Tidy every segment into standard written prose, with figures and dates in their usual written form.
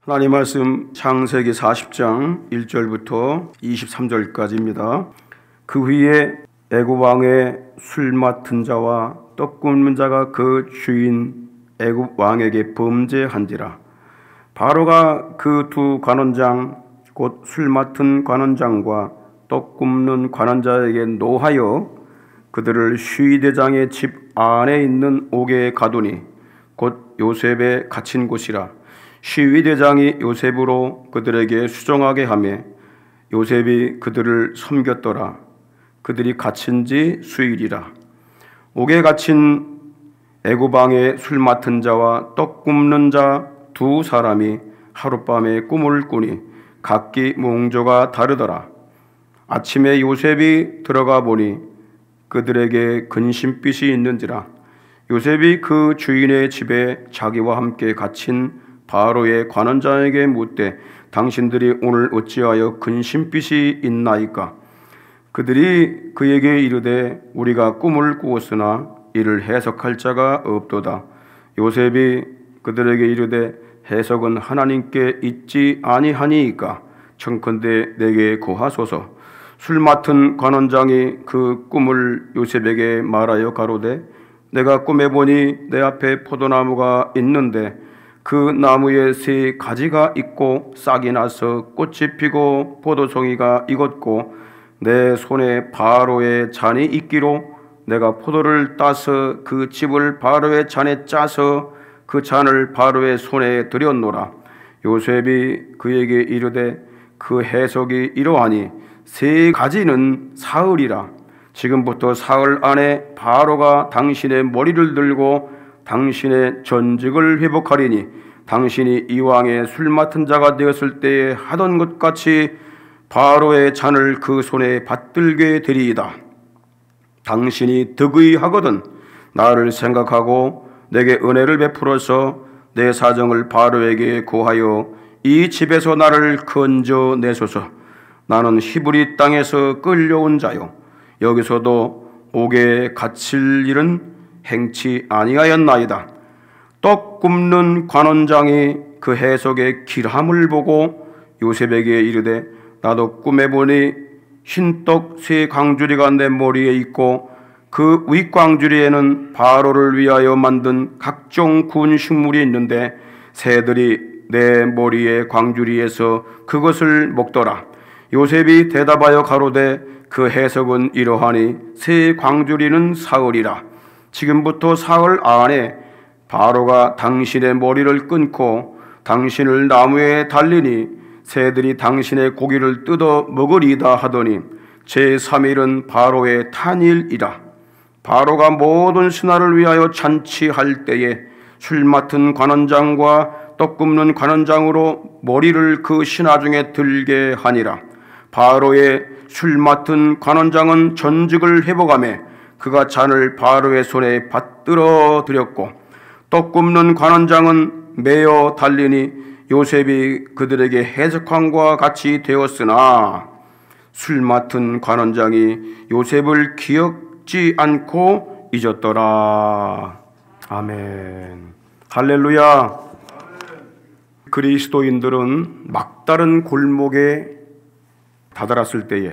하나님 말씀 창세기 40장 1절부터 23절까지입니다. 그 후에 애굽 왕의 술 맡은 자와 떡 굽는 자가 그 주인 애굽 왕에게 범죄한지라. 바로가 그 두 관원장 곧 술 맡은 관원장과 떡 굽는 관원자에게 노하여 그들을 시위대장의 집 안에 있는 옥에 가두니 곧 요셉의 갇힌 곳이라. 시위대장이 요셉으로 그들에게 수종하게 하매 요셉이 그들을 섬겼더라. 그들이 갇힌 지 수일이라. 옥에 갇힌 애굽 왕의 술 맡은 자와 떡 굽는 자 두 사람이 하룻밤에 꿈을 꾸니 각기 몽조가 다르더라. 아침에 요셉이 들어가 보니 그들에게 근심빛이 있는지라. 요셉이 그 주인의 집에 자기와 함께 갇힌 바로의 관원장에게 묻되 당신들이 오늘 어찌하여 근심빛이 있나이까? 그들이 그에게 이르되 우리가 꿈을 꾸었으나 이를 해석할 자가 없도다. 요셉이 그들에게 이르되 해석은 하나님께 있지 아니하니이까? 청컨대 내게 고하소서. 술 맡은 관원장이 그 꿈을 요셉에게 말하여 가로되 내가 꿈에 보니 내 앞에 포도나무가 있는데 그 나무에 세 가지가 있고 싹이 나서 꽃이 피고 포도송이가 익었고 내 손에 바로의 잔이 있기로 내가 포도를 따서 그 즙을 바로의 잔에 짜서 그 잔을 바로의 손에 들였노라. 요셉이 그에게 이르되 그 해석이 이러하니 세 가지는 사흘이라. 지금부터 사흘 안에 바로가 당신의 머리를 들고 당신의 전직을 회복하리니 당신이 이왕에 술 맡은 자가 되었을 때에 하던 것 같이 바로의 잔을 그 손에 받들게 되리이다. 당신이 득의하거든 나를 생각하고 내게 은혜를 베풀어서 내 사정을 바로에게 고하여 이 집에서 나를 건져내소서. 나는 히브리 땅에서 끌려온 자요 여기서도 옥에 갇힐 일은 행치 아니하였나이다. 떡 굽는 관원장이 그 해석의 길함을 보고 요셉에게 이르되 나도 꿈에 보니 흰떡 세 광주리가 내 머리에 있고 그 윗광주리에는 바로를 위하여 만든 각종 군 식물이 있는데 새들이 내 머리의 광주리에서 그것을 먹더라. 요셉이 대답하여 가로되 그 해석은 이러하니 세 광주리는 사흘이라. 지금부터 사흘 안에 바로가 당신의 머리를 끊고 당신을 나무에 달리니 새들이 당신의 고기를 뜯어 먹으리다 하더니 제3일은 바로의 탄일이라. 바로가 모든 신하를 위하여 잔치할 때에 술 맡은 관원장과 떡 굽는 관원장으로 머리를 그 신하 중에 들게 하니라. 바로의 술 맡은 관원장은 전직을 회복하며 그가 잔을 바로의 손에 받들어 드렸고 떡 굽는 관원장은 매어 달리니 요셉이 그들에게 해석함과 같이 되었으나 술 맡은 관원장이 요셉을 기억지 않고 잊었더라. 아멘. 할렐루야. 그리스도인들은 막다른 골목에 다다랐을 때에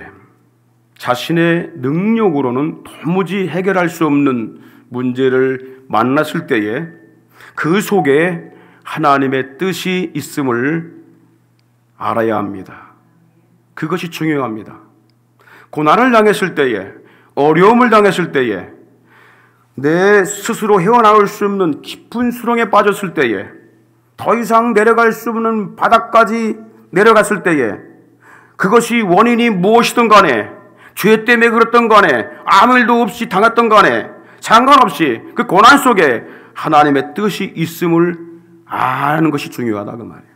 자신의 능력으로는 도무지 해결할 수 없는 문제를 만났을 때에 그 속에 하나님의 뜻이 있음을 알아야 합니다. 그것이 중요합니다. 고난을 당했을 때에, 어려움을 당했을 때에, 내 스스로 헤어나올 수 없는 깊은 수렁에 빠졌을 때에, 더 이상 내려갈 수 없는 바닥까지 내려갔을 때에, 그것이 원인이 무엇이든 간에, 죄 때문에 그랬던 간에, 아무 일도 없이 당했던 간에 상관없이 그 고난 속에 하나님의 뜻이 있음을 아는 것이 중요하다 그 말이에요.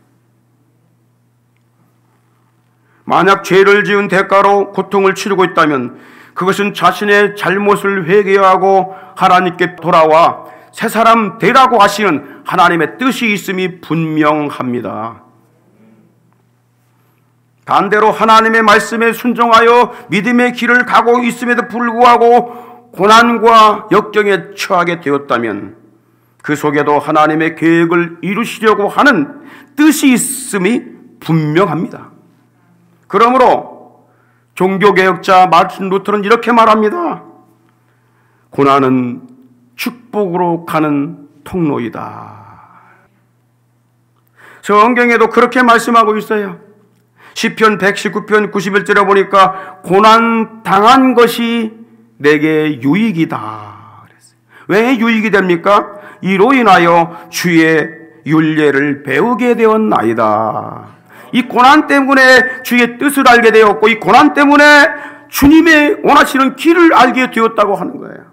만약 죄를 지은 대가로 고통을 치르고 있다면 그것은 자신의 잘못을 회개하고 하나님께 돌아와 새 사람 되라고 하시는 하나님의 뜻이 있음이 분명합니다. 반대로 하나님의 말씀에 순종하여 믿음의 길을 가고 있음에도 불구하고 고난과 역경에 처하게 되었다면 그 속에도 하나님의 계획을 이루시려고 하는 뜻이 있음이 분명합니다. 그러므로 종교개혁자 마틴 루터는 이렇게 말합니다. 고난은 축복으로 가는 통로이다. 성경에도 그렇게 말씀하고 있어요. 시편 119편 91절에 보니까 고난 당한 것이 내게 유익이다. 왜 유익이 됩니까? 이로 인하여 주의 율례를 배우게 되었나이다. 이 고난 때문에 주의 뜻을 알게 되었고, 이 고난 때문에 주님의 원하시는 길을 알게 되었다고 하는 거예요.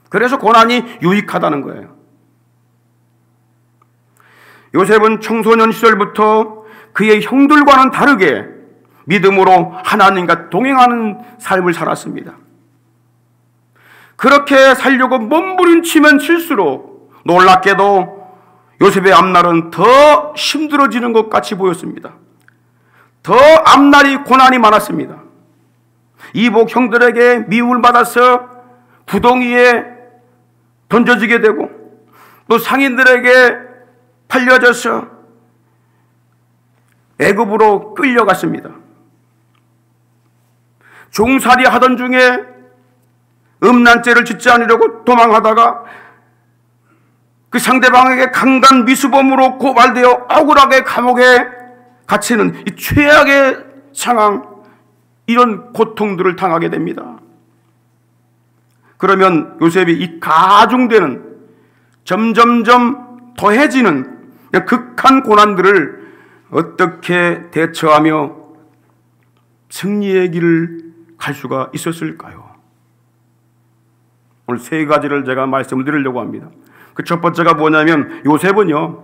그래서 고난이 유익하다는 거예요. 요셉은 청소년 시절부터 그의 형들과는 다르게 믿음으로 하나님과 동행하는 삶을 살았습니다. 그렇게 살려고 몸부림치면 칠수록 놀랍게도 요셉의 앞날은 더 힘들어지는 것 같이 보였습니다. 더 앞날이 고난이 많았습니다. 이복 형들에게 미움을 받아서 구덩이에 던져지게 되고, 또 상인들에게 팔려져서 애굽으로 끌려갔습니다. 종살이 하던 중에 음란죄를 짓지 않으려고 도망하다가 그 상대방에게 강간 미수범으로 고발되어 억울하게 감옥에 갇히는 이 최악의 상황, 이런 고통들을 당하게 됩니다. 그러면 요셉이 이 가중되는, 점점점 더해지는 극한 고난들을 어떻게 대처하며 승리의 길을 갈 수가 있었을까요? 오늘 세 가지를 제가 말씀을 드리려고 합니다. 그 첫 번째가 뭐냐면, 요셉은요,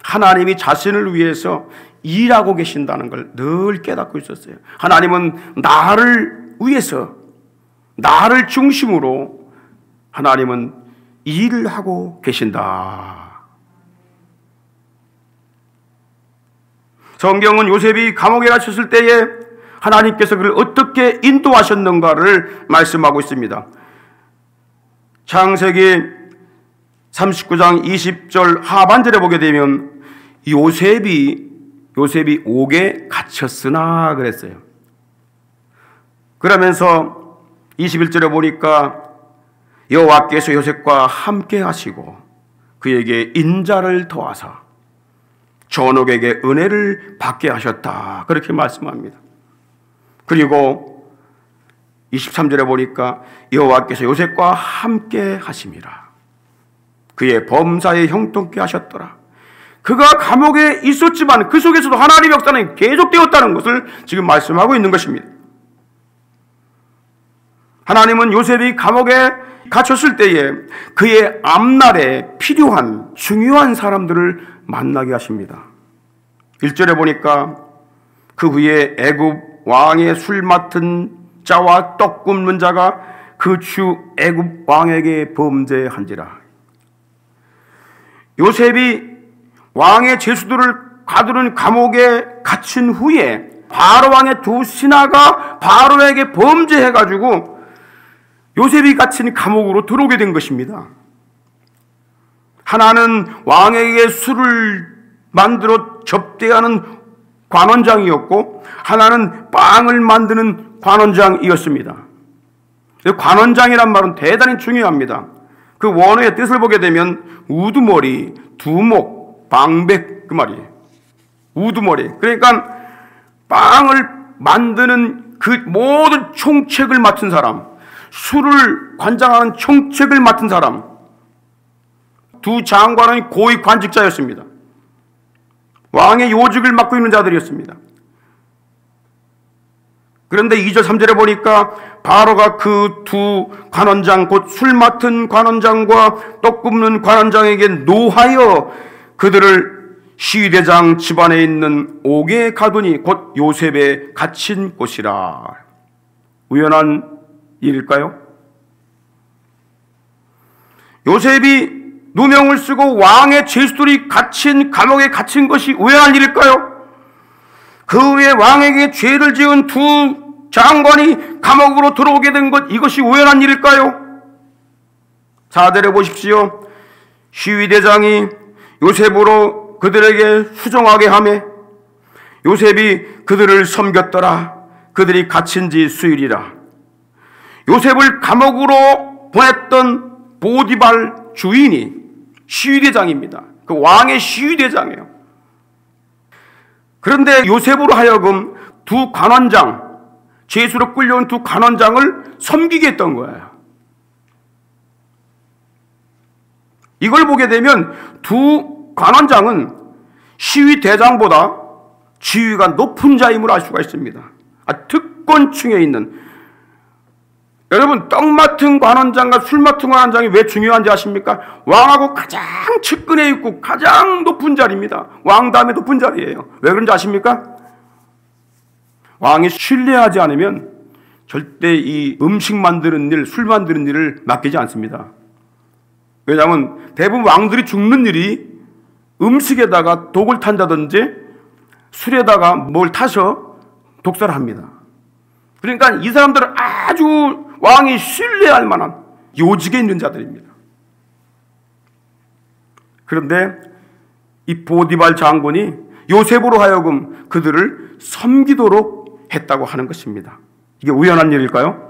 하나님이 자신을 위해서 일하고 계신다는 걸 늘 깨닫고 있었어요. 하나님은 나를 위해서, 나를 중심으로 하나님은 일을 하고 계신다. 성경은 요셉이 감옥에 갇혔을 때에 하나님께서 그를 어떻게 인도하셨는가를 말씀하고 있습니다. 창세기 39장 20절 하반절에 보게 되면 요셉이 옥에 갇혔으나 그랬어요. 그러면서 21절에 보니까 여호와께서 요셉과 함께 하시고 그에게 인자를 더하사 전옥에게 은혜를 받게 하셨다. 그렇게 말씀합니다. 그리고 23절에 보니까 여호와께서 요셉과 함께 하심이라. 그의 범사에 형통케 하셨더라. 그가 감옥에 있었지만 그 속에서도 하나님의 역사는 계속되었다는 것을 지금 말씀하고 있는 것입니다. 하나님은 요셉이 감옥에 갇혔을 때에 그의 앞날에 필요한 중요한 사람들을 만나게 하십니다. 1절에 보니까 그 후에 애굽 왕의 술 맡은 자와 떡 굽는 자가 그 주 애굽 왕에게 범죄한지라. 요셉이 왕의 죄수들을 가두는 감옥에 갇힌 후에 바로 왕의 두 신하가 바로에게 범죄해가지고 요셉이 갇힌 감옥으로 들어오게 된 것입니다. 하나는 왕에게 술을 만들어 접대하는 관원장이었고, 하나는 빵을 만드는 관원장이었습니다. 관원장이란 말은 대단히 중요합니다. 그 원어의 뜻을 보게 되면 우두머리, 두목, 방백, 그 말이에요. 우두머리. 그러니까 빵을 만드는 그 모든 총책을 맡은 사람, 술을 관장하는 총책을 맡은 사람, 두 장관은 고위 관직자였습니다. 왕의 요직을 맡고 있는 자들이었습니다. 그런데 2절 3절에 보니까 바로가 그 두 관원장, 곧 술 맡은 관원장과 떡 굽는 관원장에게 노하여 그들을 시위대장 집안에 있는 옥에 가두니 곧 요셉에 갇힌 곳이라. 우연한 일일까요? 요셉이 누명을 쓰고 왕의 죄수들이 갇힌 감옥에 갇힌 것이 우연한 일일까요? 그 후에 왕에게 죄를 지은 두 장관이 감옥으로 들어오게 된 것, 이것이 우연한 일일까요? 4절에 보십시오. 시위대장이 요셉으로 그들에게 수종하게 하매 요셉이 그들을 섬겼더라. 그들이 갇힌 지 수일이라. 요셉을 감옥으로 보냈던 보디발 주인이 시위대장입니다. 그 왕의 시위대장이에요. 그런데 요셉으로 하여금 두 관원장, 죄수로 끌려온 두 관원장을 섬기게 했던 거예요. 이걸 보게 되면 두 관원장은 시위대장보다 지위가 높은 자임을 알 수가 있습니다. 특권층에 있는, 여러분, 떡 맡은 관원장과 술 맡은 관원장이 왜 중요한지 아십니까? 왕하고 가장 측근에 있고 가장 높은 자리입니다. 왕 다음에 높은 자리예요. 왜 그런지 아십니까? 왕이 신뢰하지 않으면 절대 이 음식 만드는 일, 술 만드는 일을 맡기지 않습니다. 왜냐하면 대부분 왕들이 죽는 일이 음식에다가 독을 탄다든지 술에다가 뭘 타서 독살을 합니다. 그러니까 이 사람들은 아주 왕이 신뢰할 만한 요직에 있는 자들입니다. 그런데 이 보디발 장군이 요셉으로 하여금 그들을 섬기도록 했다고 하는 것입니다. 이게 우연한 일일까요?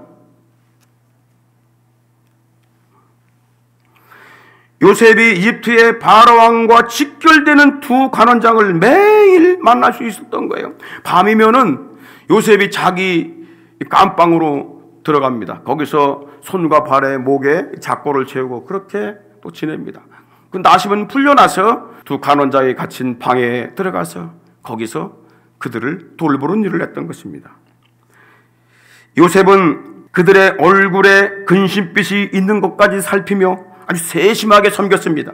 요셉이 이집트의 바로 왕과 직결되는 두 관원장을 매일 만날 수 있었던 거예요. 밤이면은 요셉이 자기 감방으로 들어갑니다. 거기서 손과 발에 목에 작고를 채우고 그렇게 또 지냅니다. 그 나시면 풀려나서 두 관원장이 갇힌 방에 들어가서 거기서 그들을 돌보는 일을 했던 것입니다. 요셉은 그들의 얼굴에 근심빛이 있는 것까지 살피며 아주 세심하게 섬겼습니다.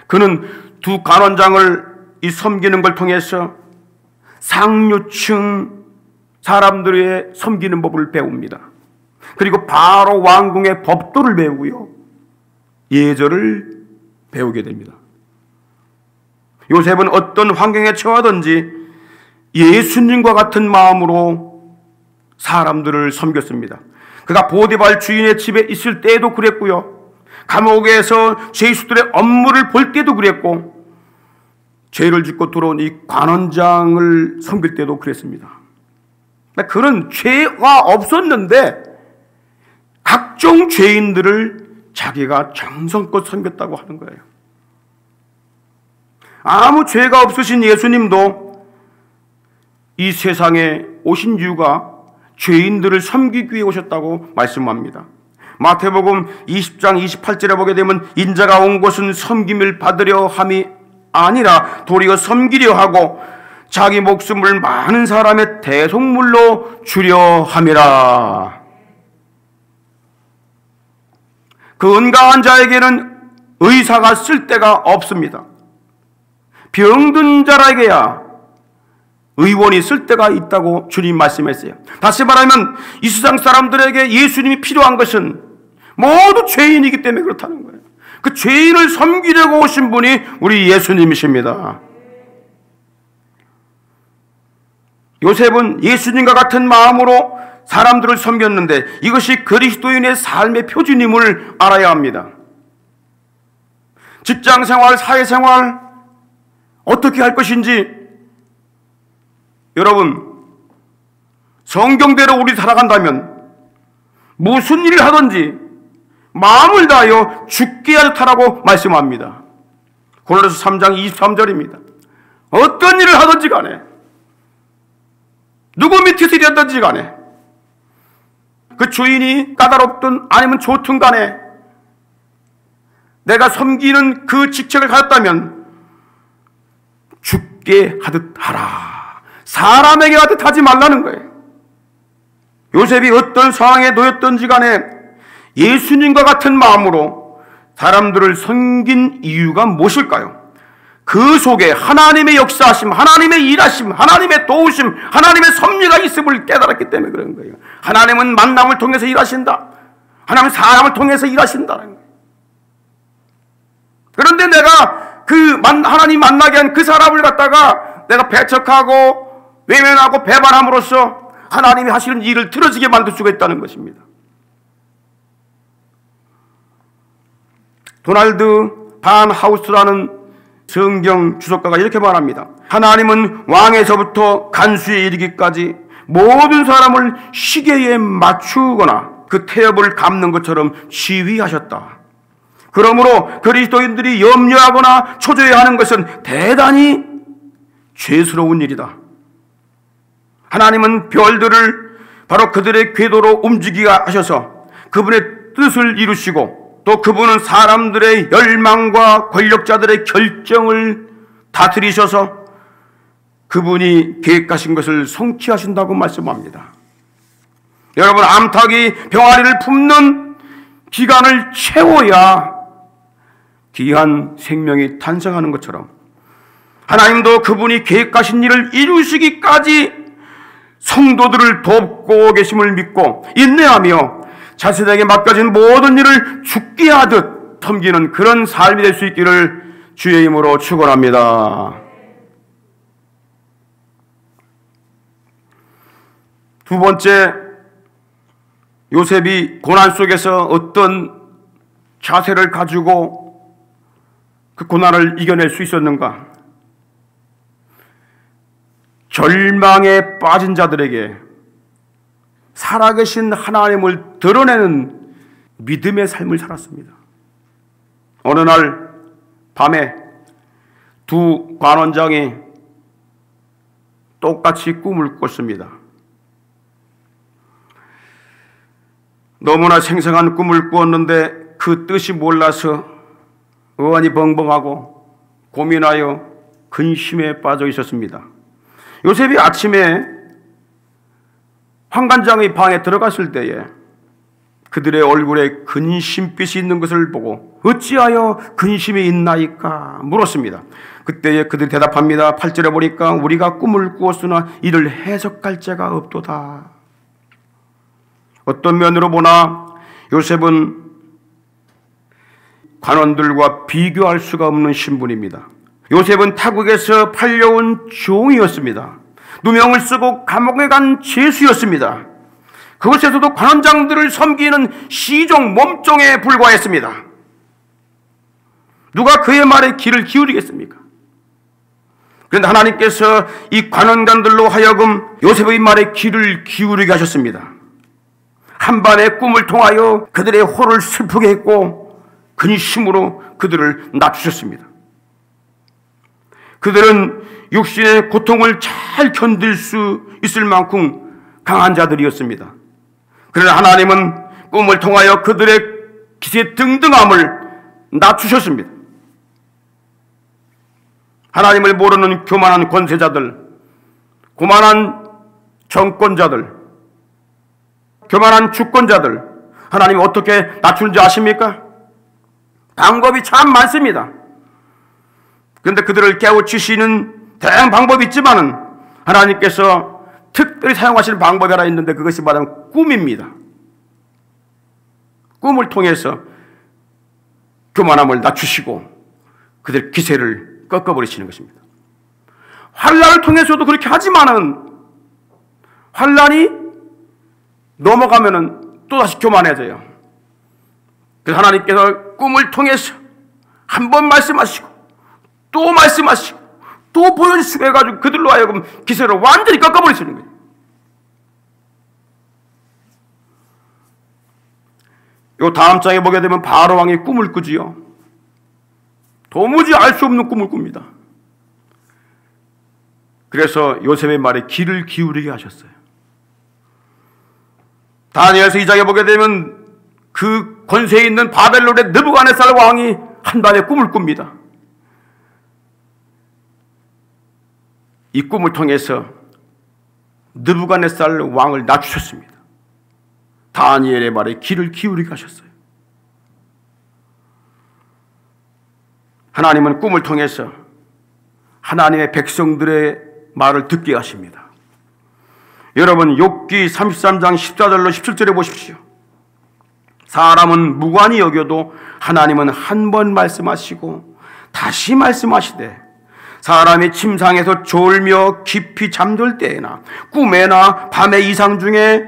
그는 두 관원장을 이 섬기는 걸 통해서 상류층 사람들의 섬기는 법을 배웁니다. 그리고 바로 왕궁의 법도를 배우고요, 예절을 배우게 됩니다. 요셉은 어떤 환경에 처하든지 예수님과 같은 마음으로 사람들을 섬겼습니다. 그가 보디발 주인의 집에 있을 때에도 그랬고요, 감옥에서 죄수들의 업무를 볼 때도 그랬고, 죄를 짓고 들어온 이 관원장을 섬길 때도 그랬습니다. 그는 죄가 없었는데 각종 죄인들을 자기가 정성껏 섬겼다고 하는 거예요. 아무 죄가 없으신 예수님도 이 세상에 오신 이유가 죄인들을 섬기기 위해 오셨다고 말씀합니다. 마태복음 20장 28절에 보게 되면 인자가 온 것은 섬김을 받으려 함이 아니라 도리어 섬기려 하고 자기 목숨을 많은 사람의 대속물로 주려 함이라. 그 은가한 자에게는 의사가 쓸 데가 없습니다. 병든 자에게야 의원이 쓸 데가 있다고 주님 말씀했어요. 다시 말하면 이 세상 사람들에게 예수님이 필요한 것은 모두 죄인이기 때문에 그렇다는 거예요. 그 죄인을 섬기려고 오신 분이 우리 예수님이십니다. 요셉은 예수님과 같은 마음으로 사람들을 섬겼는데 이것이 그리스도인의 삶의 표준임을 알아야 합니다. 직장생활, 사회생활 어떻게 할 것인지, 여러분, 성경대로 우리 살아간다면 무슨 일을 하든지 마음을 다하여 죽게 하듯하라고 말씀합니다. 고린도서 3장 23절입니다. 어떤 일을 하든지 간에, 누구 밑에서 일하든지 간에, 그 주인이 까다롭든 아니면 좋든 간에 내가 섬기는 그 직책을 가졌다면 죽게 하듯 하라. 사람에게 하듯 하지 말라는 거예요. 요셉이 어떤 상황에 놓였든지 간에 예수님과 같은 마음으로 사람들을 섬긴 이유가 무엇일까요? 그 속에 하나님의 역사하심, 하나님의 일하심, 하나님의 도우심, 하나님의 섭리가 있음을 깨달았기 때문에 그런 거예요. 하나님은 만남을 통해서 일하신다. 하나님은 사람을 통해서 일하신다는 거예요. 그런데 내가 그 하나님 만나게 한 그 사람을 갖다가 내가 배척하고 외면하고 배반함으로써 하나님이 하시는 일을 틀어지게 만들 수가 있다는 것입니다. 도널드 반 하우스라는 성경 주석가가 이렇게 말합니다. 하나님은 왕에서부터 간수에 이르기까지 모든 사람을 시계에 맞추거나 그 태엽을 감는 것처럼 지휘하셨다. 그러므로 그리스도인들이 염려하거나 초조해하는 것은 대단히 죄스러운 일이다. 하나님은 별들을 바로 그들의 궤도로 움직이게 하셔서 그분의 뜻을 이루시고, 또 그분은 사람들의 열망과 권력자들의 결정을 다스리셔서 그분이 계획하신 것을 성취하신다고 말씀합니다. 여러분, 암탉이 병아리를 품는 기간을 채워야 귀한 생명이 탄생하는 것처럼 하나님도 그분이 계획하신 일을 이루시기까지 성도들을 돕고 계심을 믿고 인내하며 자신에게 맡겨진 모든 일을 죽게 하듯 섬기는 그런 삶이 될 수 있기를 주의 이름으로 축원합니다. 두 번째, 요셉이 고난 속에서 어떤 자세를 가지고 그 고난을 이겨낼 수 있었는가? 절망에 빠진 자들에게 살아계신 하나님을 드러내는 믿음의 삶을 살았습니다. 어느 날 밤에 두 관원장이 똑같이 꿈을 꿨습니다. 너무나 생생한 꿈을 꾸었는데 그 뜻이 몰라서 어안이 벙벙하고 고민하여 근심에 빠져 있었습니다. 요셉이 아침에 환관장의 방에 들어갔을 때에 그들의 얼굴에 근심빛이 있는 것을 보고 어찌하여 근심이 있나이까 물었습니다. 그때에 그들이 대답합니다. 8절에 보니까 우리가 꿈을 꾸었으나 이를 해석할 자가 없도다. 어떤 면으로 보나 요셉은 관원들과 비교할 수가 없는 신분입니다. 요셉은 타국에서 팔려온 종이었습니다. 누명을 쓰고 감옥에 간 죄수였습니다. 그곳에서도 관원장들을 섬기는 시종 몸종에 불과했습니다. 누가 그의 말에 귀를 기울이겠습니까? 그런데 하나님께서 이 관원관들로 하여금 요셉의 말에 귀를 기울이게 하셨습니다. 한밤의 꿈을 통하여 그들의 호를 슬프게 했고 근심으로 그들을 낮추셨습니다. 그들은 육신의 고통을 잘 견딜 수 있을 만큼 강한 자들이었습니다. 그러나 하나님은 꿈을 통하여 그들의 기세 등등함을 낮추셨습니다. 하나님을 모르는 교만한 권세자들, 고만한 정권자들, 교만한 주권자들, 하나님이 어떻게 낮추는지 아십니까? 방법이 참 많습니다. 그런데 그들을 깨우치시는 다양한 방법이 있지만은 하나님께서 특별히 사용하시는 방법이 하나 있는데 그것이 말하면 꿈입니다. 꿈을 통해서 교만함을 낮추시고 그들의 기세를 꺾어버리시는 것입니다. 환난을 통해서도 그렇게 하지만은 환난이 넘어가면은 또다시 교만해져요. 그래서 하나님께서 꿈을 통해서 한 번 말씀하시고 또 말씀하시고 또 보여주시고 해가지고 그들로 하여금 기세를 완전히 꺾어버리시는 거예요. 요 다음 장에 보게 되면 바로 왕이 꿈을 꾸지요. 도무지 알 수 없는 꿈을 꿉니다. 그래서 요셉의 말에 귀를 기울이게 하셨어요. 다니엘서 2장에 보게 되면 그 권세에 있는 바벨론의 느부갓네살 왕이 한밤에 꿈을 꿉니다. 이 꿈을 통해서 느부갓네살 왕을 낮추셨습니다. 다니엘의 말에 귀를 기울이게 하셨어요. 하나님은 꿈을 통해서 하나님의 백성들의 말을 듣게 하십니다. 여러분, 욥기 33장 14절로 17절에 보십시오. 사람은 무관히 여겨도 하나님은 한 번 말씀하시고 다시 말씀하시되 사람이 침상에서 졸며 깊이 잠들 때에나 꿈에나 밤의 이상 중에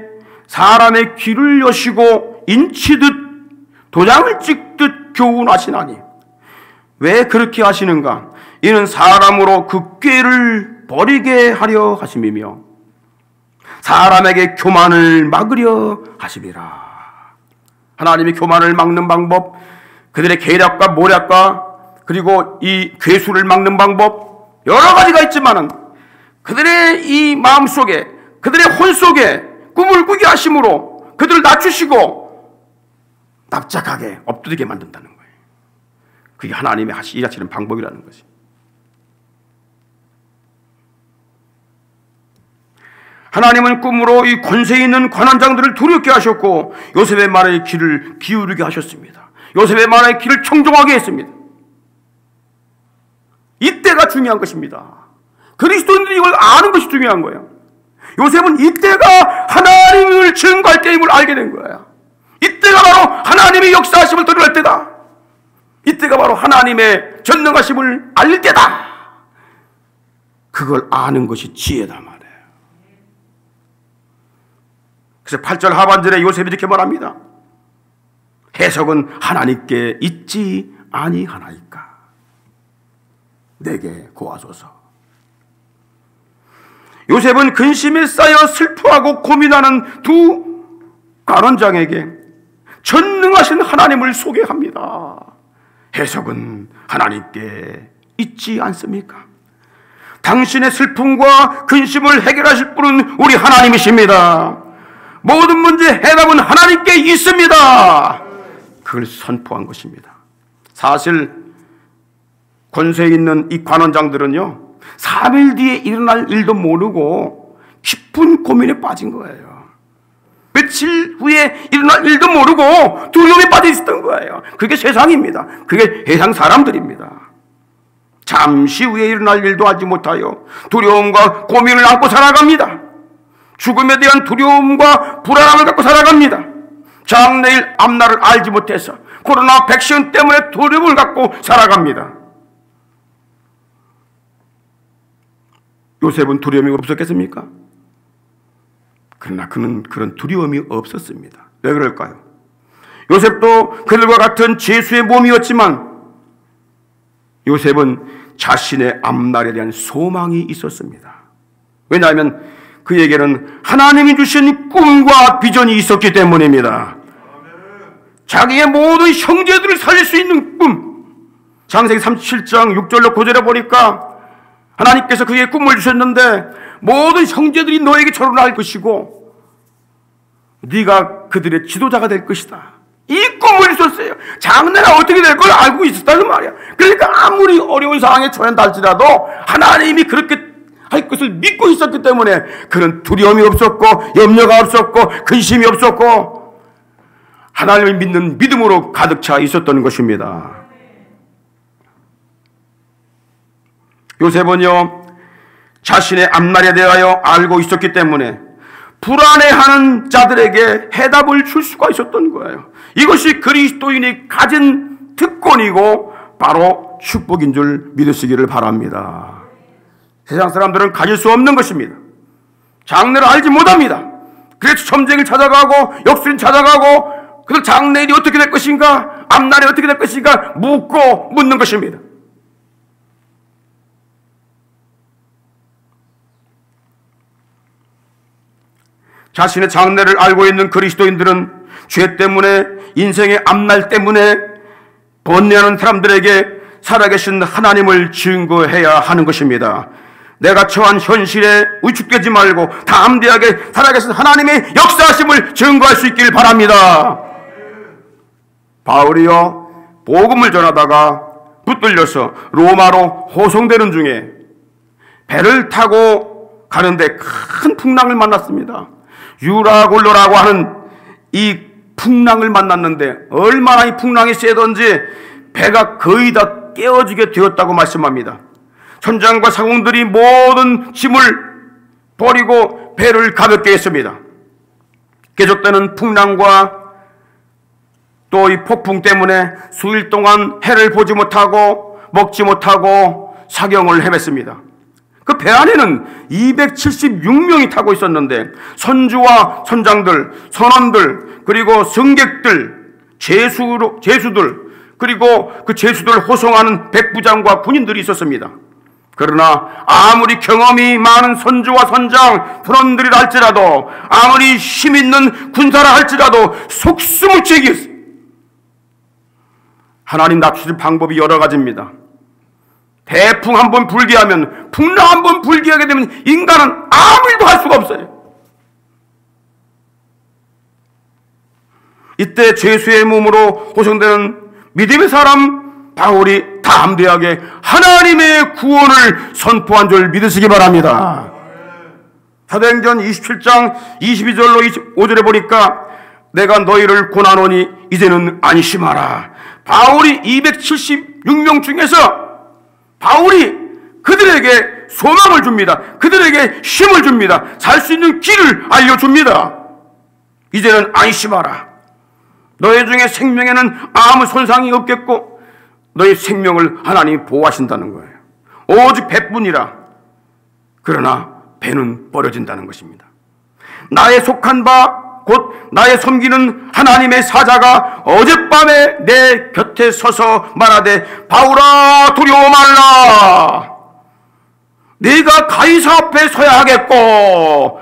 사람의 귀를 여시고 인치듯 도장을 찍듯 교훈하시나니 왜 그렇게 하시는가? 이는 사람으로 그 꾀를 버리게 하려 하심이며 사람에게 교만을 막으려 하심이라. 하나님이 교만을 막는 방법, 그들의 계략과 모략과 그리고 이 괴수를 막는 방법 여러 가지가 있지만은 그들의 이 마음속에, 그들의 혼 속에 꿈을 꾸게 하심으로 그들을 낮추시고 납작하게 엎드리게 만든다는 거예요. 그게 하나님의 일하시는 방법이라는 것이. 하나님은 꿈으로 이 권세 있는 관원장들을 두렵게 하셨고 요셉의 말에 귀를 기울이게 하셨습니다. 요셉의 말에 귀를 청종하게 했습니다. 이때가 중요한 것입니다. 그리스도인들이 이걸 아는 것이 중요한 거예요. 요셉은 이때가 하나님을 증거할 때임을 알게 된 거예요. 이때가 바로 하나님의 역사하심을 드러낼 때다. 이때가 바로 하나님의 전능하심을 알릴 때다. 그걸 아는 것이 지혜다 말이에요. 그래서 8절 하반절에 요셉이 이렇게 말합니다. 해석은 하나님께 있지 아니하나이까 내게 고하소서. 요셉은 근심에 쌓여 슬퍼하고 고민하는 두 관원장에게 전능하신 하나님을 소개합니다. 해석은 하나님께 있지 않습니까? 당신의 슬픔과 근심을 해결하실 분은 우리 하나님이십니다. 모든 문제의 해답은 하나님께 있습니다. 그걸 선포한 것입니다. 사실 권세 있는 이 관원장들은요 3일 뒤에 일어날 일도 모르고 깊은 고민에 빠진 거예요. 며칠 후에 일어날 일도 모르고 두려움에 빠져 있었던 거예요. 그게 세상입니다. 그게 세상 사람들입니다. 잠시 후에 일어날 일도 알지 못하여 두려움과 고민을 안고 살아갑니다. 죽음에 대한 두려움과 불안함을 갖고 살아갑니다. 장래일 앞날을 알지 못해서 코로나 백신 때문에 두려움을 갖고 살아갑니다. 요셉은 두려움이 없었겠습니까? 그러나 그는 그런 두려움이 없었습니다. 왜 그럴까요? 요셉도 그들과 같은 죄수의 몸이었지만 요셉은 자신의 앞날에 대한 소망이 있었습니다. 왜냐하면 그에게는 하나님이 주신 꿈과 비전이 있었기 때문입니다. 자기의 모든 형제들을 살릴 수 있는 꿈. 창세기 37장 6절로 9절에 보니까 하나님께서 그에게 꿈을 주셨는데 모든 형제들이 너에게 결혼할 것이고 네가 그들의 지도자가 될 것이다. 이 꿈을 주셨어요. 장래가 어떻게 될 걸 알고 있었다는 말이야. 그러니까 아무리 어려운 상황에 처한다 할지라도 하나님이 그렇게 할 것을 믿고 있었기 때문에 그런 두려움이 없었고 염려가 없었고 근심이 없었고 하나님을 믿는 믿음으로 가득 차 있었던 것입니다. 요셉은요 자신의 앞날에 대하여 알고 있었기 때문에 불안해하는 자들에게 해답을 줄 수가 있었던 거예요. 이것이 그리스도인이 가진 특권이고 바로 축복인 줄 믿으시기를 바랍니다. 세상 사람들은 가질 수 없는 것입니다. 장래를 알지 못합니다. 그래서 점쟁이를 찾아가고 역술인 찾아가고 그들 장래일이 어떻게 될 것인가 앞날이 어떻게 될 것인가 묻는 것입니다. 자신의 장래를 알고 있는 그리스도인들은 죄 때문에 인생의 앞날 때문에 번뇌하는 사람들에게 살아계신 하나님을 증거해야 하는 것입니다. 내가 처한 현실에 위축되지 말고 담대하게 살아계신 하나님의 역사하심을 증거할 수 있길 바랍니다. 바울이요 복음을 전하다가 붙들려서 로마로 호송되는 중에 배를 타고 가는데 큰 풍랑을 만났습니다. 유라굴로라고 하는 이 풍랑을 만났는데 얼마나 이 풍랑이 세던지 배가 거의 다 깨어지게 되었다고 말씀합니다. 선장과 상공들이 모든 짐을 버리고 배를 가볍게 했습니다. 계속되는 풍랑과 또 이 폭풍 때문에 수일 동안 해를 보지 못하고 먹지 못하고 사경을 헤맸습니다. 그 배 안에는 276명이 타고 있었는데 선주와 선장들, 선원들, 그리고 승객들, 제수들, 그리고 그 죄수들을 호송하는 백부장과 군인들이 있었습니다. 그러나 아무리 경험이 많은 선주와 선장, 군원들이라 할지라도, 아무리 힘있는 군사라 할지라도 속수무책이었어요. 하나님 낮추실 방법이 여러 가지입니다. 대풍 한번 불게 하면, 풍랑 한번 불게 하게 되면 인간은 아무 일도 할 수가 없어요. 이때 죄수의 몸으로 호송되는 믿음의 사람 바울이 담대하게 하나님의 구원을 선포한 줄 믿으시기 바랍니다. 사도행전 27장 22절로 25절에 보니까 내가 너희를 권하노니 이제는 안심하라. 바울이 276명 중에서 바울이 그들에게 소망을 줍니다. 그들에게 힘을 줍니다. 살 수 있는 길을 알려줍니다. 이제는 안심하라. 너희 중에 생명에는 아무 손상이 없겠고 너희 생명을 하나님이 보호하신다는 거예요. 오직 배뿐이라. 그러나 배는 버려진다는 것입니다. 나의 속한 바 곧 나의 섬기는 하나님의 사자가 어젯밤에 내 곁에 서서 말하되 바울아 두려워 말라. 네가 가이사 앞에 서야 하겠고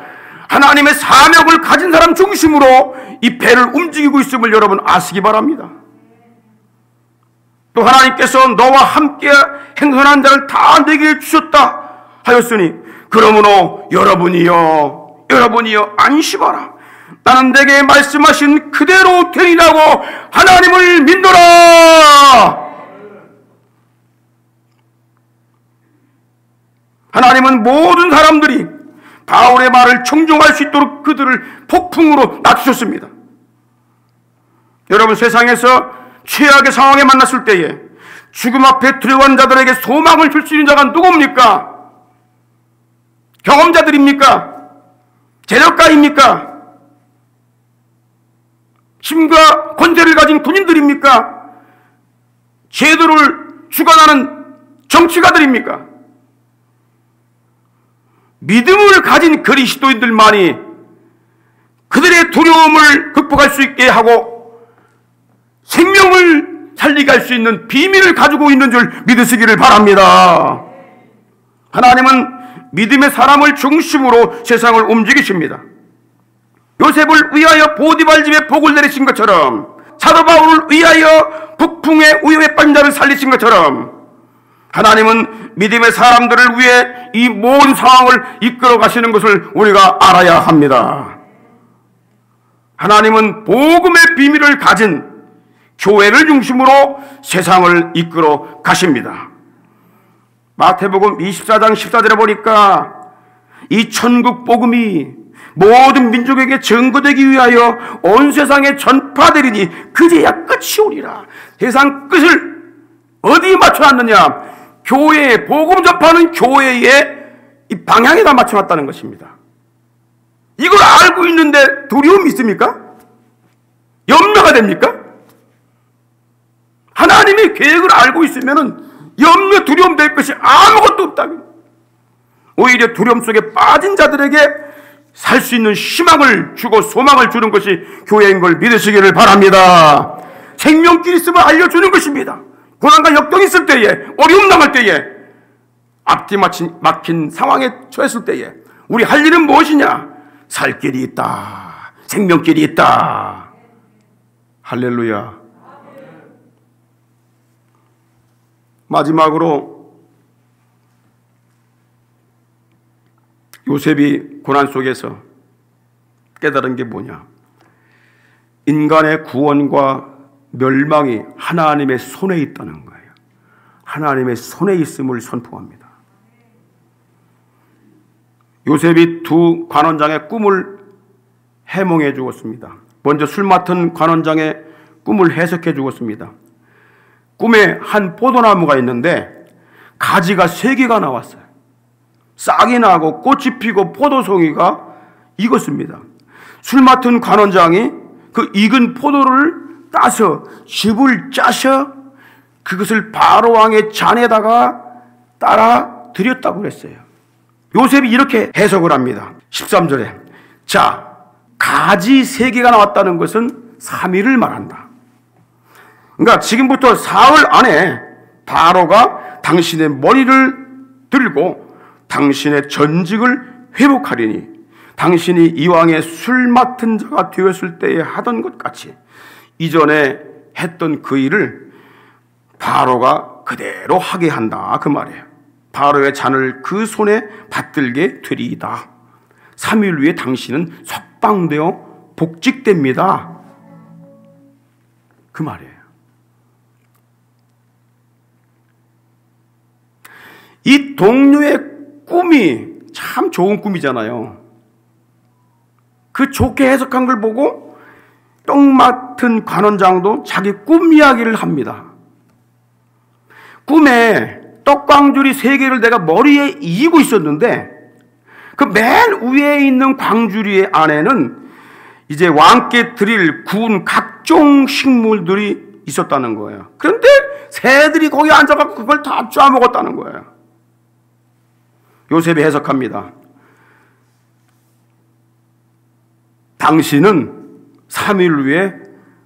하나님의 사명을 가진 사람 중심으로 이 배를 움직이고 있음을 여러분 아시기 바랍니다. 또 하나님께서 너와 함께 행선한 자를 다 내게 주셨다 하였으니 그러므로 여러분이여 안심하라. 나는 내게 말씀하신 그대로 되리라고 하나님을 믿노라. 하나님은 모든 사람들이 바울의 말을 청종할 수 있도록 그들을 폭풍으로 낮추셨습니다. 여러분, 세상에서 최악의 상황에 만났을 때에 죽음 앞에 두려워하는 자들에게 소망을 줄 수 있는 자가 누굽니까? 경험자들입니까? 재력가입니까? 힘과 권세를 가진 군인들입니까? 제도를 주관하는 정치가들입니까? 믿음을 가진 그리스도인들만이 그들의 두려움을 극복할 수 있게 하고 생명을 살리게 할 수 있는 비밀을 가지고 있는 줄 믿으시기를 바랍니다. 하나님은 믿음의 사람을 중심으로 세상을 움직이십니다. 요셉을 위하여 보디발 집에 복을 내리신 것처럼, 사도 바울을 위하여 북풍의 우유에 빠진 자를 살리신 것처럼 하나님은 믿음의 사람들을 위해 이 모든 상황을 이끌어 가시는 것을 우리가 알아야 합니다. 하나님은 복음의 비밀을 가진 교회를 중심으로 세상을 이끌어 가십니다. 마태복음 24장 14절에 보니까 이 천국 복음이 모든 민족에게 증거되기 위하여 온 세상에 전파되리니 그제야 끝이 오리라. 세상 끝을 어디에 맞춰놨느냐? 교회에, 복음 접하는 교회의 이 방향에다 맞춰놨다는 것입니다. 이걸 알고 있는데 두려움이 있습니까? 염려가 됩니까? 하나님의 계획을 알고 있으면 염려, 두려움 될 것이 아무것도 없다. 오히려 두려움 속에 빠진 자들에게 살 수 있는 희망을 주고 소망을 주는 것이 교회인 걸 믿으시기를 바랍니다. 생명길 있음을 알려주는 것입니다. 고난과 역경이 있을 때에, 어려움 당할 때에, 앞뒤 막힌 상황에 처했을 때에 우리 할 일은 무엇이냐? 살 길이 있다. 생명길이 있다. 할렐루야. 마지막으로 요셉이 고난 속에서 깨달은 게 뭐냐? 인간의 구원과 멸망이 하나님의 손에 있다는 거예요. 하나님의 손에 있음을 선포합니다. 요셉이 두 관원장의 꿈을 해몽해 주었습니다. 먼저 술 맡은 관원장의 꿈을 해석해 주었습니다. 꿈에 한 포도나무가 있는데 가지가 3개가 나왔어요. 싹이 나고 꽃이 피고 포도송이가 익었습니다. 술 맡은 관원장이 그 익은 포도를 따서 즙을 짜서 그것을 바로 왕의 잔에다가 따라 드렸다고 그랬어요. 요셉이 이렇게 해석을 합니다. 13절에 자, 가지 3개가 나왔다는 것은 3일을 말한다. 그러니까 지금부터 사흘 안에 바로가 당신의 머리를 들고 당신의 전직을 회복하리니 당신이 이왕의 술 맡은 자가 되었을 때에 하던 것 같이 이전에 했던 그 일을 바로가 그대로 하게 한다, 그 말이에요. 바로의 잔을 그 손에 받들게 되리이다. 3일 후에 당신은 석방되어 복직됩니다, 그 말이에요. 이 동료의 꿈이 참 좋은 꿈이잖아요. 그 좋게 해석한 걸 보고 떡 맡은 관원장도 자기 꿈 이야기를 합니다. 꿈에 떡광주리 3개를 내가 머리에 이고 있었는데 그 맨 위에 있는 광주리 안에는 이제 왕께 드릴 구운 각종 식물들이 있었다는 거예요. 그런데 새들이 거기 앉아갖고 그걸 다 쪼아먹었다는 거예요. 요셉이 해석합니다. 당신은 3일 후에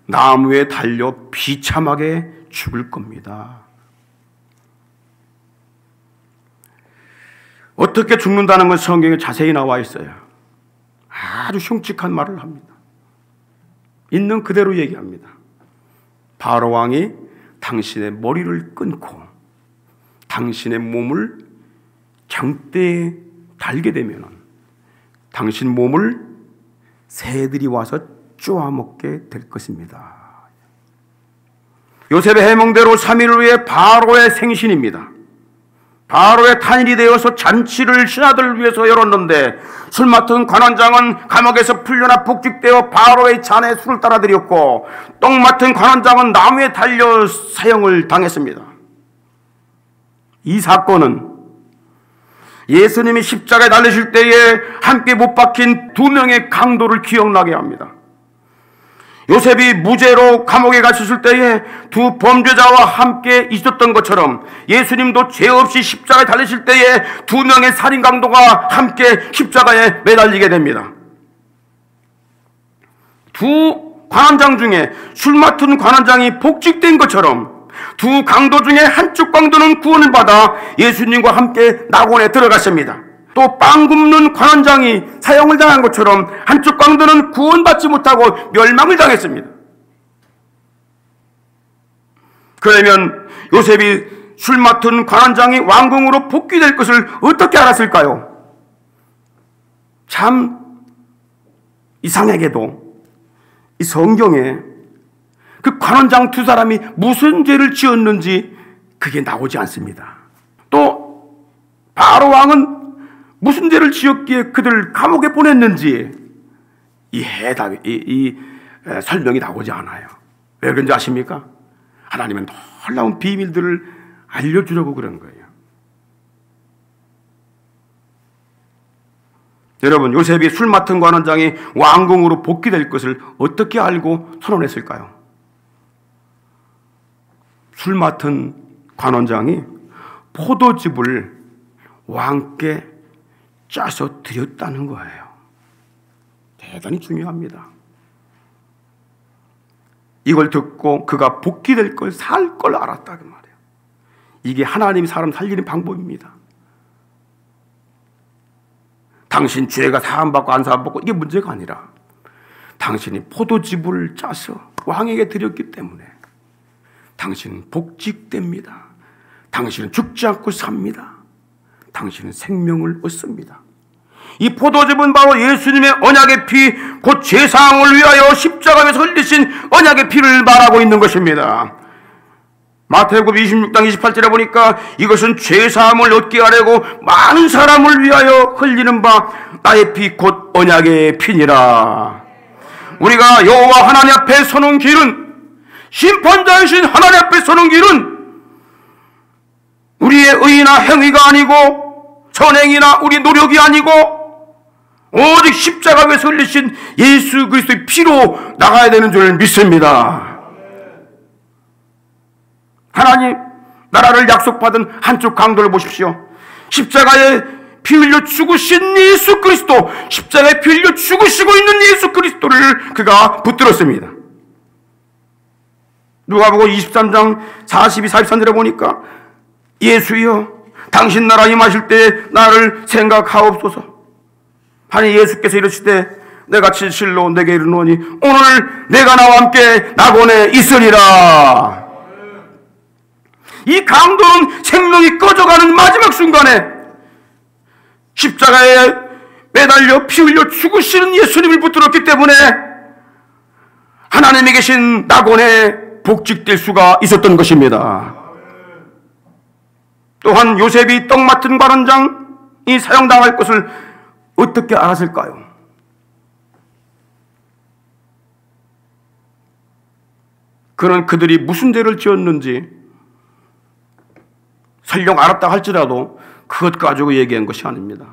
나무에 달려 비참하게 죽을 겁니다. 어떻게 죽는다는 건 성경에 자세히 나와 있어요. 아주 흉측한 말을 합니다. 있는 그대로 얘기합니다. 바로 왕이 당신의 머리를 끊고 당신의 몸을 장대에 달게 되면 당신 몸을 새들이 와서 쪼아먹게 될 것입니다. 요셉의 해몽대로 3일 후에 바로의 생신입니다. 바로의 탄일이 되어서 잔치를 신하들을 위해서 열었는데 술 맡은 관원장은 감옥에서 풀려나 복직되어 바로의 잔에 술을 따라드렸고 떡 맡은 관원장은 나무에 달려 사형을 당했습니다. 이 사건은 예수님이 십자가에 달리실 때에 함께 못 박힌 2명의 강도를 기억나게 합니다. 요셉이 무죄로 감옥에 갇혔을 때에 2 범죄자와 함께 있었던 것처럼 예수님도 죄 없이 십자가에 달리실 때에 2명의 살인 강도가 함께 십자가에 매달리게 됩니다. 2 관원장 중에 술 맡은 관원장이 복직된 것처럼 2 강도 중에 한쪽 강도는 구원을 받아 예수님과 함께 낙원에 들어갔습니다. 또 빵 굽는 관원장이 사형을 당한 것처럼 한쪽 강도는 구원받지 못하고 멸망을 당했습니다. 그러면 요셉이 술 맡은 관원장이 왕궁으로 복귀될 것을 어떻게 알았을까요? 참 이상하게도 이 성경에 그 관원장 2 사람이 무슨 죄를 지었는지 그게 나오지 않습니다. 또 바로 왕은 무슨 죄를 지었기에 그들을 감옥에 보냈는지 이 설명이 나오지 않아요. 왜 그런지 아십니까? 하나님은 놀라운 비밀들을 알려주려고 그런 거예요. 여러분, 요셉이 술 맡은 관원장이 왕궁으로 복귀될 것을 어떻게 알고 선언했을까요? 술 맡은 관원장이 포도즙을 왕께 짜서 드렸다는 거예요. 대단히 중요합니다. 이걸 듣고 그가 복귀될 걸, 살 걸 알았다 그 말이에요. 이게 하나님이 사람 살리는 방법입니다. 당신 죄가 사함받고 안 사함받고 이게 문제가 아니라 당신이 포도즙을 짜서 왕에게 드렸기 때문에 당신은 복직됩니다. 당신은 죽지 않고 삽니다. 당신은 생명을 얻습니다. 이 포도즙은 바로 예수님의 언약의 피, 곧 죄사함을 위하여 십자가에서 흘리신 언약의 피를 말하고 있는 것입니다. 마태복음 26장 28절에 보니까 이것은 죄사함을 얻게 하려고 많은 사람을 위하여 흘리는 바 나의 피, 곧 언약의 피니라. 우리가 여호와 하나님 앞에 서는 길은, 심판자이신 하나님 앞에 서는 길은 우리의 의나 행위가 아니고 선행이나 우리 노력이 아니고 오직 십자가 위에서 흘리신 예수 그리스도의 피로 나가야 되는 줄 믿습니다. 하나님 나라를 약속받은 한쪽 강도를 보십시오. 십자가에 피 흘려 죽으신 예수 그리스도, 십자가에 피 흘려 죽으시고 있는 예수 그리스도를 그가 붙들었습니다. 누가복음 23장 42, 43절에 보니까 예수여 당신 나라 임하실 때 나를 생각하옵소서 하니 예수께서 이르시되 내가 진실로 내게 이르노니 오늘 내가 나와 함께 낙원에 있으리라. 이 강도는 생명이 꺼져가는 마지막 순간에 십자가에 매달려 피 흘려 죽으시는 예수님을 붙들었기 때문에 하나님이 계신 낙원에 복직될 수가 있었던 것입니다. 또한 요셉이 떡 맡은 관원장이 사형당할 것을 어떻게 알았을까요? 그는 그들이 무슨 죄를 지었는지 설령 알았다 할지라도 그것 가지고 얘기한 것이 아닙니다.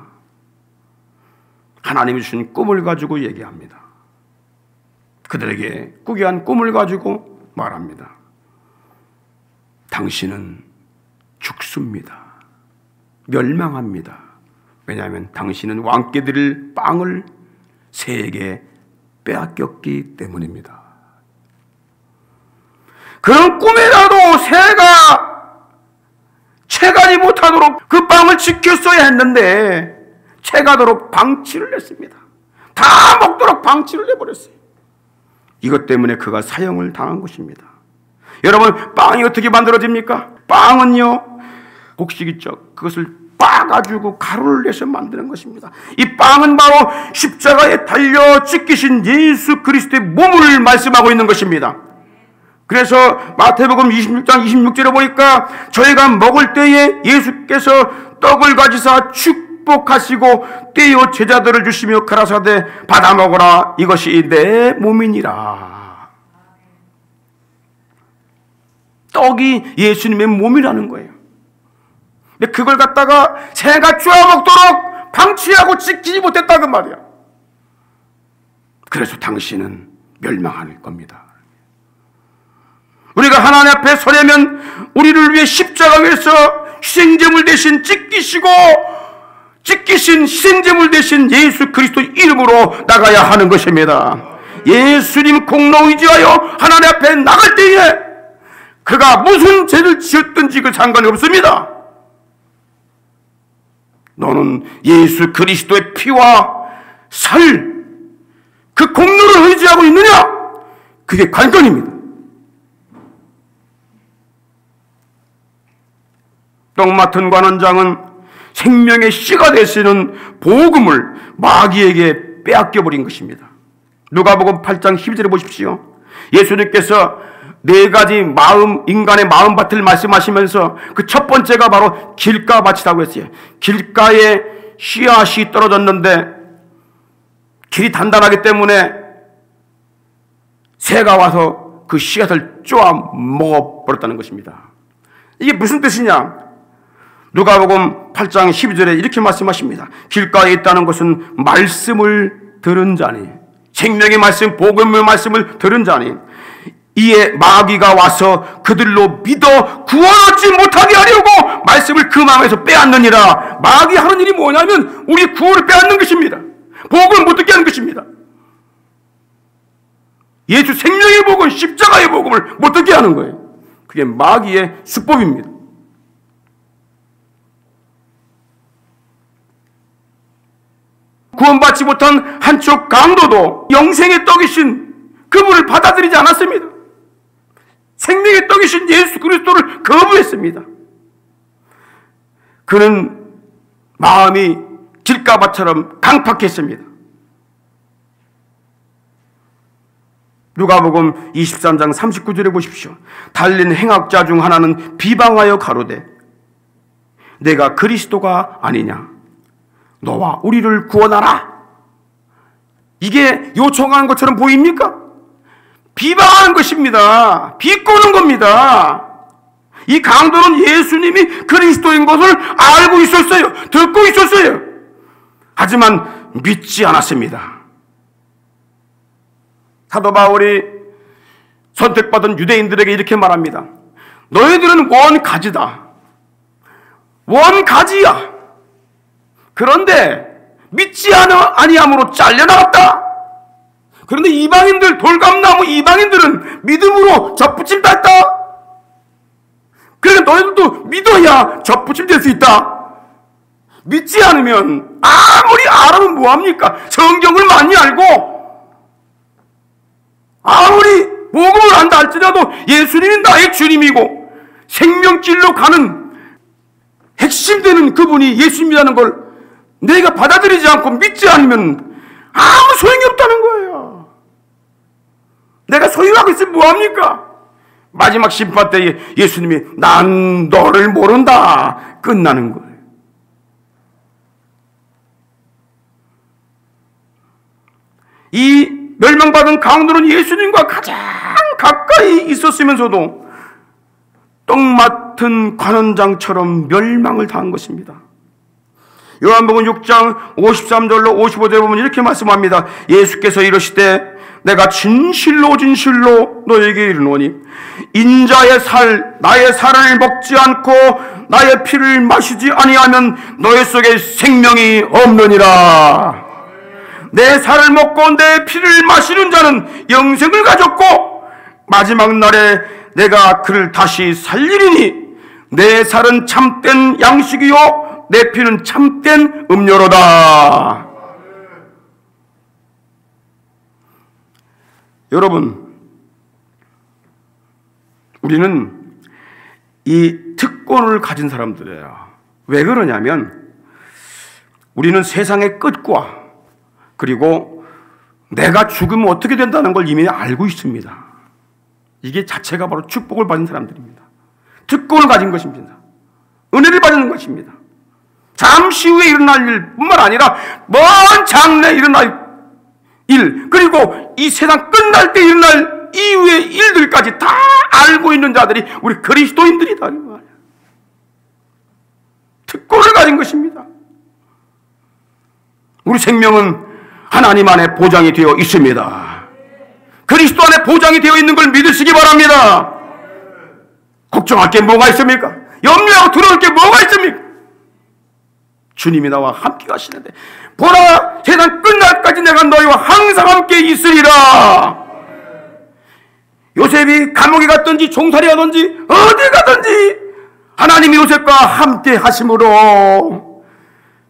하나님이 주신 꿈을 가지고 얘기합니다. 그들에게 꾸게 한 꿈을 가지고 말합니다. 당신은 죽습니다. 멸망합니다. 왜냐하면 당신은 왕께 드릴 빵을 새에게 빼앗겼기 때문입니다. 그런 꿈이라도 새가 채가지 못하도록 그 빵을 지켰어야 했는데 채가도록 방치를 했습니다. 다 먹도록 방치를 해버렸어요. 이것 때문에 그가 사형을 당한 것입니다. 여러분, 빵이 어떻게 만들어집니까? 빵은요, 곡식 있죠. 그것을 빻아가지고 가루를 내서 만드는 것입니다. 이 빵은 바로 십자가에 달려 찢기신 예수 그리스도의 몸을 말씀하고 있는 것입니다. 그래서 마태복음 26장 26절에 보니까 저희가 먹을 때에 예수께서 떡을 가지사 축복하시고 떼어 제자들을 주시며 가라사대 받아 먹어라 이것이 내 몸이니라. 떡이 예수님의 몸이라는 거예요. 근데 그걸 갖다가 새가 쪼아먹도록 방치하고 지키지 못했다 그 말이야. 그래서 당신은 멸망할 겁니다. 우리가 하나님 앞에 서려면 우리를 위해 십자가 위에서 희생제물 대신 찢기신 희생제물 대신 예수 그리스도 이름으로 나가야 하는 것입니다. 예수님 공로 의지하여 하나님 앞에 나갈 때에 그가 무슨 죄를 지었든지 그 상관이 없습니다. 너는 예수 그리스도의 피와 살, 그 공로를 의지하고 있느냐? 그게 관건입니다. 떡 맡은 관원장은 생명의 씨가 되시는 복음을 마귀에게 빼앗겨버린 것입니다. 누가복음 8장 12절에 보십시오. 예수님께서 네 가지 인간의 마음밭을 말씀하시면서 그 첫 번째가 바로 길가밭이라고 했어요. 길가에 씨앗이 떨어졌는데 길이 단단하기 때문에 새가 와서 그 씨앗을 쪼아 먹어버렸다는 것입니다. 이게 무슨 뜻이냐? 누가복음 8장 12절에 이렇게 말씀하십니다. 길가에 있다는 것은 말씀을 들은 자니, 생명의 말씀, 복음의 말씀을 들은 자니, 이에 마귀가 와서 그들로 믿어 구원 얻지 못하게 하려고 말씀을 그 마음에서 빼앗느니라. 마귀 하는 일이 뭐냐면 우리 구원을 빼앗는 것입니다. 복음을 못 듣게 하는 것입니다. 예수 생명의 복음, 십자가의 복음을 못 듣게 하는 거예요. 그게 마귀의 수법입니다. 구원받지 못한 한쪽 강도도 영생의 떡이신 그분을 받아들이지 않았습니다. 생명의 떡이신 예수 그리스도를 거부했습니다. 그는 마음이 길가밭처럼 강팍했습니다. 누가복음 23장 39절에 보십시오. 달린 행악자 중 하나는 비방하여 가로되 내가 그리스도가 아니냐, 너와 우리를 구원하라. 이게 요청하는 것처럼 보입니까? 비방하는 것입니다. 비꼬는 겁니다. 이 강도는 예수님이 그리스도인 것을 알고 있었어요. 듣고 있었어요. 하지만 믿지 않았습니다. 사도 바울이 선택받은 유대인들에게 이렇게 말합니다. 너희들은 원가지다. 원가지야. 그런데 믿지 아니함으로 잘려나갔다. 그런데 이방인들, 돌감나무 이방인들은 믿음으로 접붙임 받다. 그러니까 너희들도 믿어야 접붙임 될 수 있다. 믿지 않으면 아무리 알아면 뭐합니까? 성경을 많이 알고 아무리 복음을 안다 할지라도 예수님이 나의 주님이고 생명길로 가는 핵심되는 그분이 예수님이라는 걸 내가 받아들이지 않고 믿지 않으면 아무 소용이 없다는 거예요. 내가 소유하고 있으면 뭐합니까? 마지막 심판 때에 예수님이 난 너를 모른다 끝나는 거예요. 이 멸망받은 강도는 예수님과 가장 가까이 있었으면서도 떡 맡은 관원장처럼 멸망을 당한 것입니다. 요한복음 6장 53절로 55절에 보면 이렇게 말씀합니다. 예수께서 이르시되 내가 진실로 진실로 너에게 이르노니 인자의 살 나의 살을 먹지 않고 나의 피를 마시지 아니하면 너희 속에 생명이 없느니라. 내 살을 먹고 내 피를 마시는 자는 영생을 가졌고 마지막 날에 내가 그를 다시 살리리니 내 살은 참된 양식이요 내 피는 참된 음료로다. 여러분, 우리는 이 특권을 가진 사람들이에요. 왜 그러냐면 우리는 세상의 끝과 그리고 내가 죽으면 어떻게 된다는 걸 이미 알고 있습니다. 이게 자체가 바로 축복을 받은 사람들입니다. 특권을 가진 것입니다. 은혜를 받는 것입니다. 잠시 후에 일어날 일뿐만 아니라 먼 장래에 일어날 일, 그리고 이 세상 끝날 때 일어날 이후의 일들까지 다 알고 있는 자들이 우리 그리스도인들이다. 특권을 가진 것입니다. 우리 생명은 하나님 안에 보장이 되어 있습니다. 그리스도 안에 보장이 되어 있는 걸 믿으시기 바랍니다. 걱정할 게 뭐가 있습니까? 염려하고 두려울 게 뭐가 있습니까? 주님이 나와 함께 가시는데 보라 세상 끝날까지 내가 너희와 항상 함께 있으리라. 요셉이 감옥에 갔든지 종살이 하든지 어디 가든지 하나님이 요셉과 함께 하심으로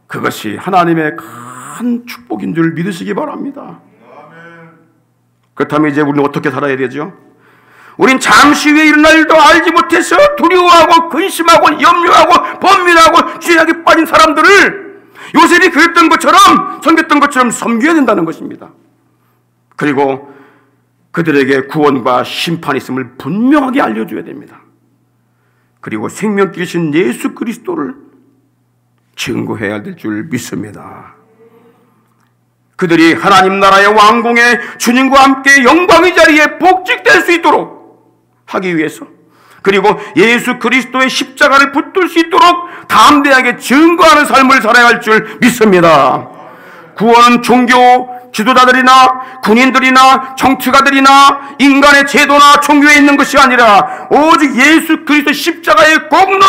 그것이 하나님의 큰 축복인 줄 믿으시기 바랍니다. 그렇다면 이제 우리는 어떻게 살아야 되죠? 우린 잠시 후에 일어날 일도 알지 못해서 두려워하고 근심하고 염려하고 번민하고 죄악에 빠진 사람들을 요셉이 그랬던 것처럼 섬겼던 것처럼 섬겨야 된다는 것입니다. 그리고 그들에게 구원과 심판이 있음을 분명하게 알려줘야 됩니다. 그리고 생명길이신 예수 그리스도를 증거해야 될 줄 믿습니다. 그들이 하나님 나라의 왕궁에 주님과 함께 영광의 자리에 복직될 수 있도록 하기 위해서, 그리고 예수 그리스도의 십자가를 붙들 수 있도록 담대하게 증거하는 삶을 살아야 할 줄 믿습니다. 구원은 종교 지도자들이나 군인들이나 정치가들이나 인간의 제도나 종교에 있는 것이 아니라 오직 예수 그리스도 십자가의 공로를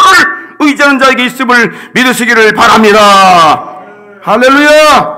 의지하는 자에게 있음을 믿으시기를 바랍니다. 할렐루야!